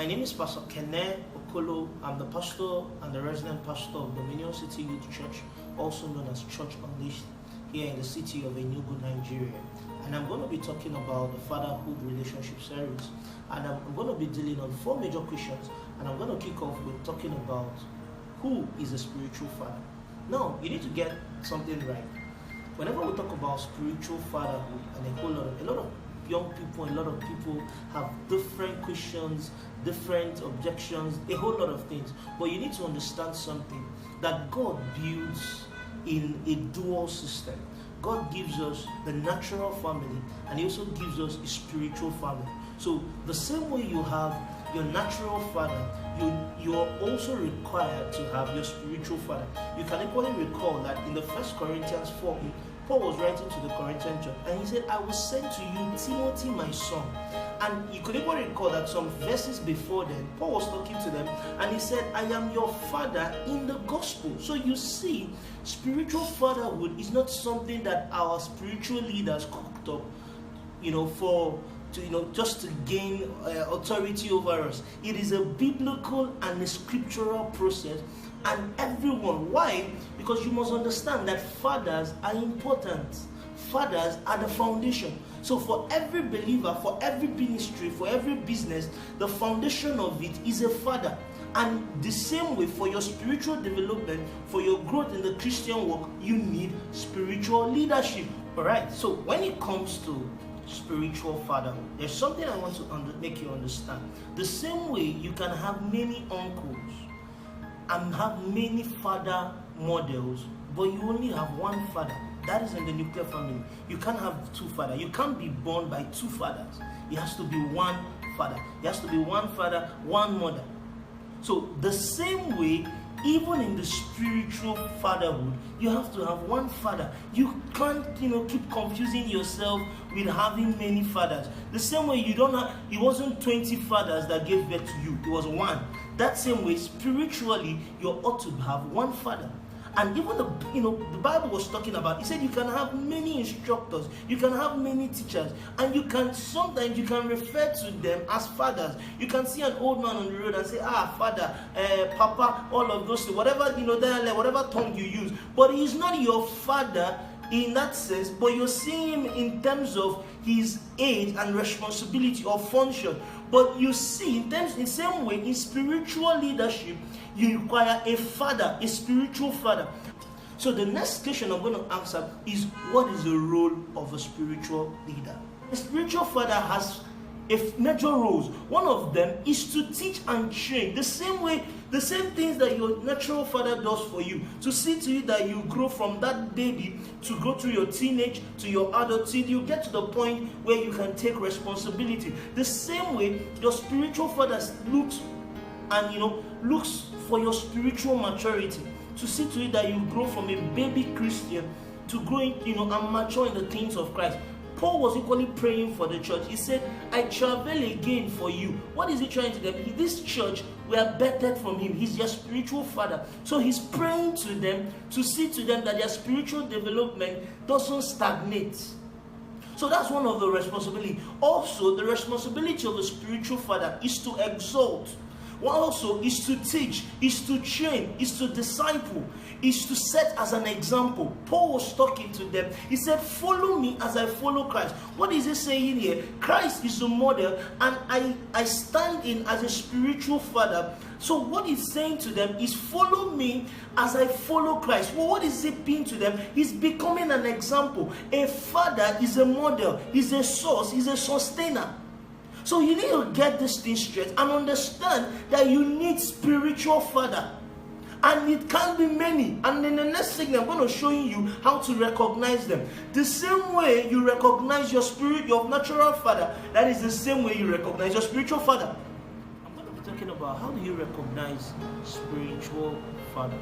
My name is Pastor Kene Okolo. I'm the pastor and the resident pastor of Dominion City Youth Church, also known as Church Unleashed, here in the city of Enugu, Nigeria. And I'm going to be talking about the fatherhood relationship series. And I'm going to be dealing on 4 major questions. And I'm going to kick off with talking about who is a spiritual father. Now, you need to get something right. Whenever we talk about spiritual fatherhood, and a lot of young people, a lot of people have different questions, different objections, a whole lot of things. But you need to understand something, that God builds in a dual system. God gives us the natural family, and He also gives us a spiritual family. So the same way you have your natural father, you are also required to have your spiritual father. You can equally recall that in the 1 Corinthians 4, Paul was writing to the Corinthian church, and he said, I will send to you Timothy, my son. And you could even recall that some verses before then, Paul was talking to them, and he said, I am your father in the gospel. So you see, spiritual fatherhood is not something that our spiritual leaders cooked up, just to gain authority over us. It is a biblical and a scriptural process. And everyone, why? Because you must understand that fathers are important. Fathers are the foundation. So for every believer, for every ministry, for every business, the foundation of it is a father. And the same way, for your spiritual development, for your growth in the Christian walk, you need spiritual leadership. Alright, so when it comes to spiritual fatherhood, there's something I want to make you understand. The same way you can have many uncles and have many father models, but you only have one father. That is in the nuclear family. You can't have 2 fathers. You can't be born by 2 fathers. It has to be one father. It has to be one father, one mother. So the same way, even in the spiritual fatherhood, you have to have one father. You can't, keep confusing yourself with having many fathers. The same way it wasn't 20 fathers that gave birth to you. It was one. That same way, spiritually, you ought to have one father. And even the Bible was talking about, it said you can have many instructors, you can have many teachers, and sometimes you can refer to them as fathers. You can see an old man on the road and say, father, papa, all of those things, whatever, whatever tongue you use. But he's not your father in that sense, but you're seeing him in terms of his age and responsibility or function. But you see, in the same way, in spiritual leadership, you require a father, a spiritual father. So the next question I'm going to answer is, what is the role of a spiritual leader? A spiritual father has major roles. One of them is to teach and train. The same things that your natural father does for you, to see to it that you grow from that baby to go through your teenage to your adulthood, you get to the point where you can take responsibility. The same way your spiritual father looks for your spiritual maturity, to see to it that you grow from a baby Christian to growing, and mature in the things of Christ. Paul was equally praying for the church. He said, I travel again for you. What is he trying to do? This church, we are bettered from him. He's their spiritual father. So he's praying to them to see to them that their spiritual development doesn't stagnate. So that's one of the responsibilities. Also, the responsibility of the spiritual father is to exalt. One also is to teach, is to train, is to disciple, is to set as an example. Paul was talking to them. He said, follow me as I follow Christ. What is he saying here? Christ is the model, and I stand in as a spiritual father. So what he's saying to them is, follow me as I follow Christ. Well, what is he being to them? He's becoming an example. A father is a model, he's a source, he's a sustainer. So you need to get this thing straight and understand that you need spiritual father. And it can be many. And in the next segment, I'm going to show you how to recognize them. The same way you recognize your natural father, that is the same way you recognize your spiritual father. I'm going to be talking about how do you recognize spiritual father.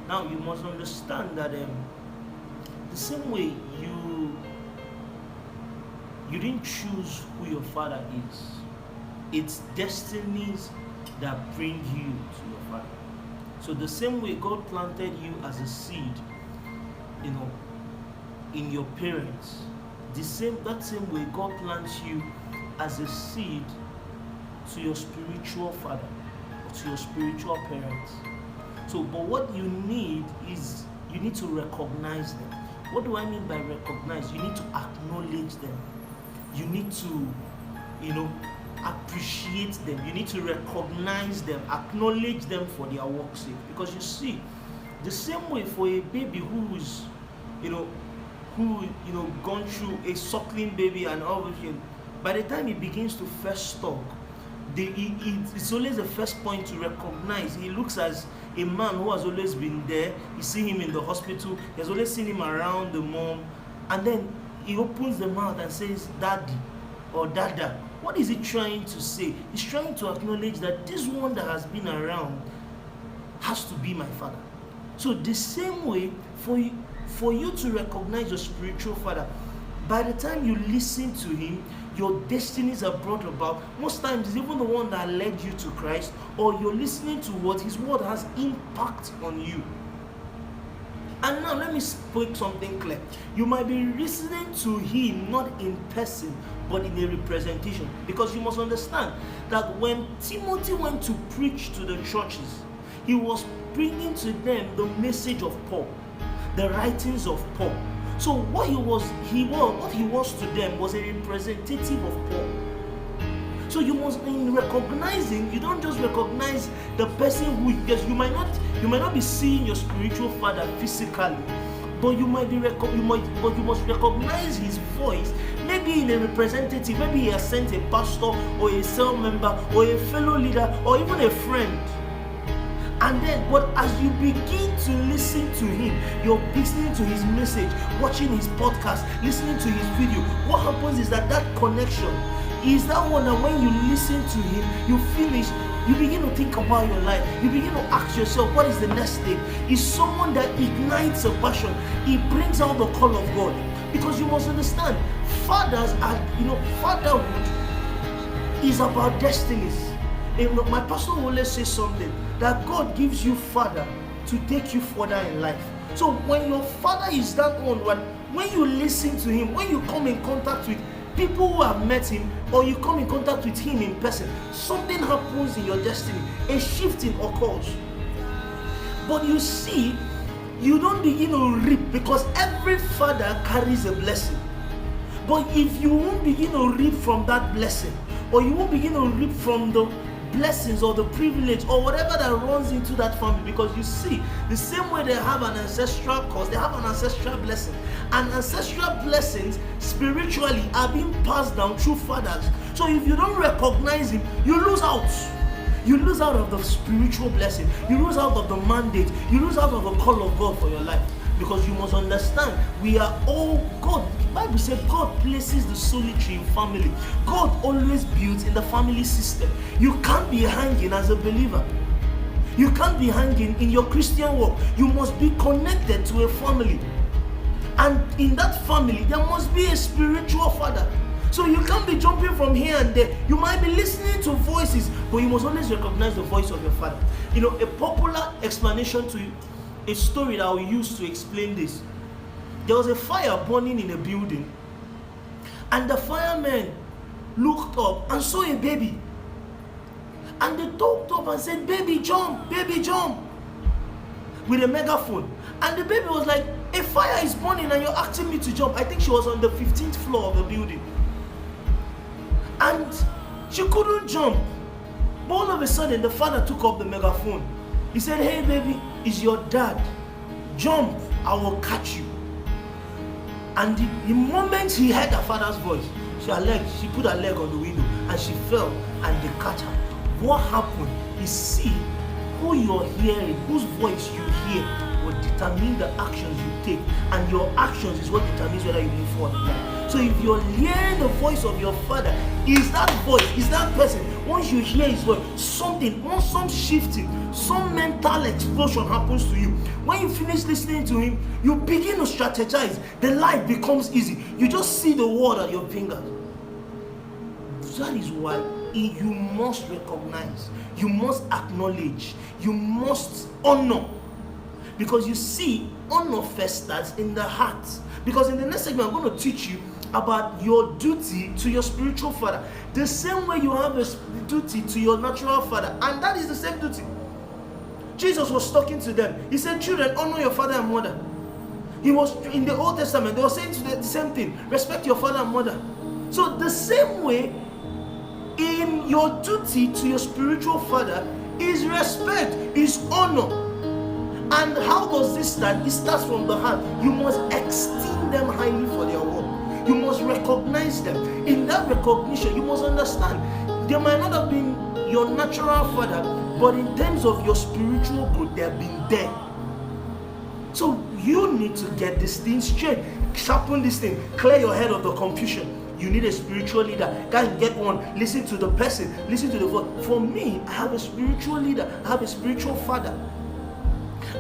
Now you must understand that the same way you didn't choose who your father is. It's destinies that bring you to your father. So the same way God planted you as a seed, in your parents, that same way God plants you as a seed to your spiritual father or to your spiritual parents. So, but what you need is you need to recognize them. What do I mean by recognize? You need to acknowledge them. You need to, appreciate them. You need to recognize them, acknowledge them for their work's sake. Because you see, the same way for a baby who's, gone through a suckling baby and everything, by the time he begins to first talk, it's always the first point to recognize. He looks as a man who has always been there. You see him in the hospital. He has always seen him around the mom. And then he opens the mouth and says, Daddy or Dada. What is he trying to say? He's trying to acknowledge that this one that has been around has to be my father. So the same way, for you to recognize your spiritual father, by the time you listen to him, your destinies are brought about. Most times it's even the one that led you to Christ, or you're listening to what his word has impact on you. And now let me speak something clear. You might be listening to him not in person, but in a representation. Because you must understand that when Timothy went to preach to the churches, he was bringing to them the message of Paul, the writings of Paul. So what he was to them was a representative of Paul. So you must, in recognizing, you don't just recognize the person who, yes, you might not be seeing your spiritual father physically, but you must recognize his voice, maybe in a representative. Maybe he has sent a pastor or a cell member or a fellow leader or even a friend. And then, but as you begin to listen to him, you're listening to his message, watching his podcast, listening to his video, what happens is that connection is that one that when you listen to him, you finish, you begin to think about your life. You begin to ask yourself, what is the next step? Is someone that ignites a passion. He brings out the call of God. Because you must understand, fathers are, fatherhood is about destinies. My pastor will always say something, that God gives you father to take you further in life. So when your father is that one, when you listen to him, when you come in contact with people who have met him, or you come in contact with him in person, something happens in your destiny. A shifting occurs. But you see, you don't begin to reap, because every father carries a blessing. But if you won't begin to reap from that blessing, or you won't begin to reap from the blessings or the privilege or whatever that runs into that family, because you see, the same way they have an ancestral cause, they have an ancestral blessing, and ancestral blessings spiritually are being passed down through fathers. So if you don't recognize him, you lose out. You lose out of the spiritual blessing, you lose out of the mandate, you lose out of the call of God for your life. Because you must understand, we are all God. The Bible says God places the solitary in family. God always builds in the family system. You can't be hanging as a believer. You can't be hanging in your Christian walk. You must be connected to a family. And in that family, there must be a spiritual father. So you can't be jumping from here and there. You might be listening to voices, but you must always recognize the voice of your father. A popular explanation to a story that I will use to explain this. There was a fire burning in a building, and the firemen looked up and saw a baby. And they talked up and said, baby jump, with a megaphone. And the baby was like, a fire is burning and you're asking me to jump. I think she was on the 15th floor of the building. And she couldn't jump. But all of a sudden, the father took up the megaphone. He said, hey baby, it's your dad. Jump, I will catch you. And the moment he heard her father's voice, she put her leg on the window and she fell and they caught her. What happened is, see, who you're hearing, whose voice you hear will determine the actions you take. And your actions is what determines whether you move forward in life. So if you're hearing the voice of your father, is that voice, is that person, once you hear his voice, some shifting, some mental explosion happens to you. When you finish listening to him, you begin to strategize. The life becomes easy. You just see the world at your fingers. That is why you must recognize, you must acknowledge, you must honor. Because you see, honor first starts in the heart. Because in the next segment, I'm going to teach you about your duty to your spiritual father. The same way you have a duty to your natural father, and that is the same duty. Jesus was talking to them. He said, children, honor your father and mother. He was in the Old Testament, they were saying the same thing. Respect your father and mother. So the same way in your duty to your spiritual father is respect, is honor. And how does this start? It starts from the heart. You must esteem them highly for their work. You must recognize them. In that recognition, you must understand they might not have been your natural father, but in terms of your spiritual growth, they have been there. So you need to get this thing straight, sharpen this thing, clear your head of the confusion. You need a spiritual leader. Can't get one. Listen to the person. Listen to the voice. For me, I have a spiritual leader. I have a spiritual father.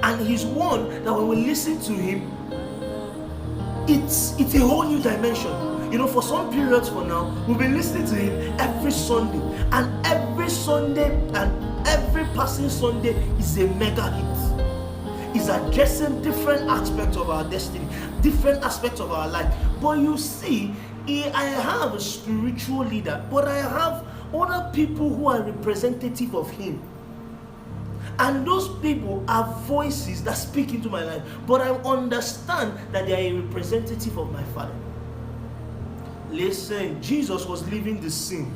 And he's one that when we listen to him, it's a whole new dimension. You know, for some periods for now, we've been listening to him every Sunday. And every Sunday and every passing Sunday is a mega hit. It's addressing different aspects of our destiny, different aspects of our life. But you see, I have a spiritual leader, but I have other people who are representative of him. And those people are voices that speak into my life. But I understand that they are a representative of my Father. Listen, Jesus was living the scene.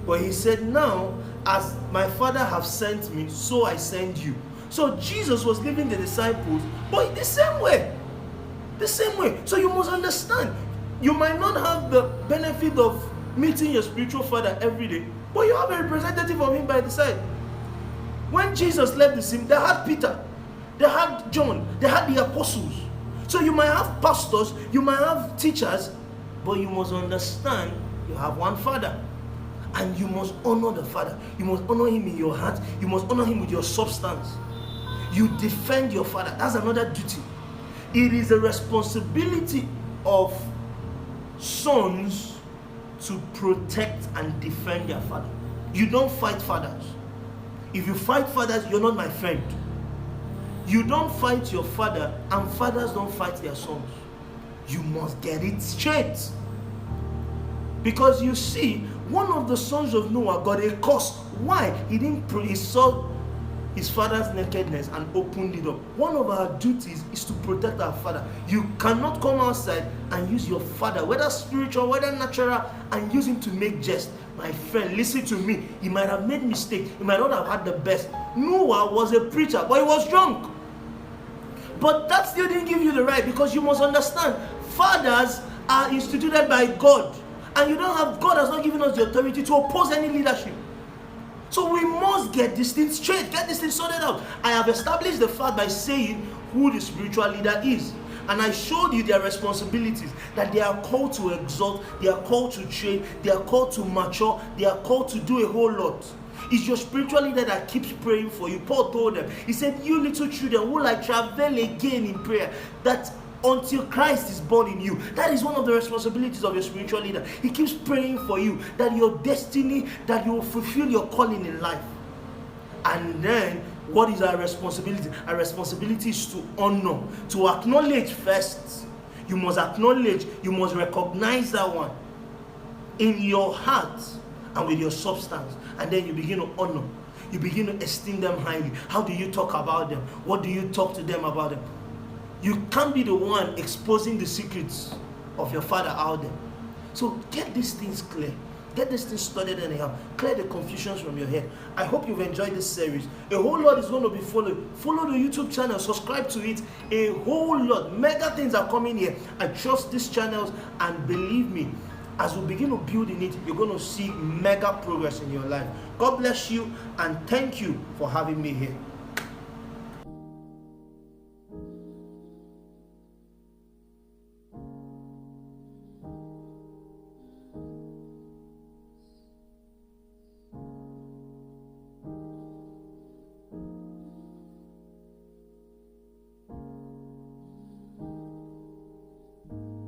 But he said, now, as my Father have sent me, so I send you. So Jesus was leaving the disciples, but the same way. The same way. So you must understand, you might not have the benefit of meeting your spiritual father every day, but you have a representative of him by the side. When Jesus left the scene, they had Peter, they had John, they had the apostles. So you might have pastors, you might have teachers, but you must understand you have one Father. And you must honor the Father. You must honor him in your heart. You must honor him with your substance. You defend your Father. That's another duty. It is a responsibility of sons to protect and defend their father. You don't fight fathers. If you fight fathers, you're not my friend. You don't fight your father, and fathers don't fight their sons. You must get it straight. Because you see, one of the sons of Noah got a curse. Why? He saw his father's nakedness and opened it up. One of our duties is to protect our father. You cannot come outside and use your father, whether spiritual, whether natural, and use him to make jest. My friend, listen to me. He might have made mistakes. He might not have had the best. Noah was a preacher, but he was drunk. But that still didn't give you the right, because you must understand, fathers are instituted by God. And you don't have, God has not given us the authority to oppose any leadership. So we must get this thing straight, get this thing sorted out. I have established the fact by saying who the spiritual leader is. And I showed you their responsibilities, that they are called to exalt, they are called to train, they are called to mature, they are called to do a whole lot. It's your spiritual leader that keeps praying for you. Paul told them, he said, you little children will I travel again in prayer, that until Christ is born in you. That is one of the responsibilities of your spiritual leader. He keeps praying for you, that your destiny, that you will fulfill your calling in life. And then, what is our responsibility? Our responsibility is to honor, to acknowledge first. You must acknowledge, you must recognize that one in your heart and with your substance. And then you begin to honor. You begin to esteem them highly. How do you talk about them? What do you talk to them about them? You can't be the one exposing the secrets of your father out there. So get these things clear. Get this thing studied anyhow. Clear the confusions from your head. I hope you've enjoyed this series. A whole lot is going to be followed. Follow the YouTube channel. Subscribe to it. A whole lot. Mega things are coming here. I trust these channels, and believe me, as we begin to build in it, you're going to see mega progress in your life. God bless you, and thank you for having me here.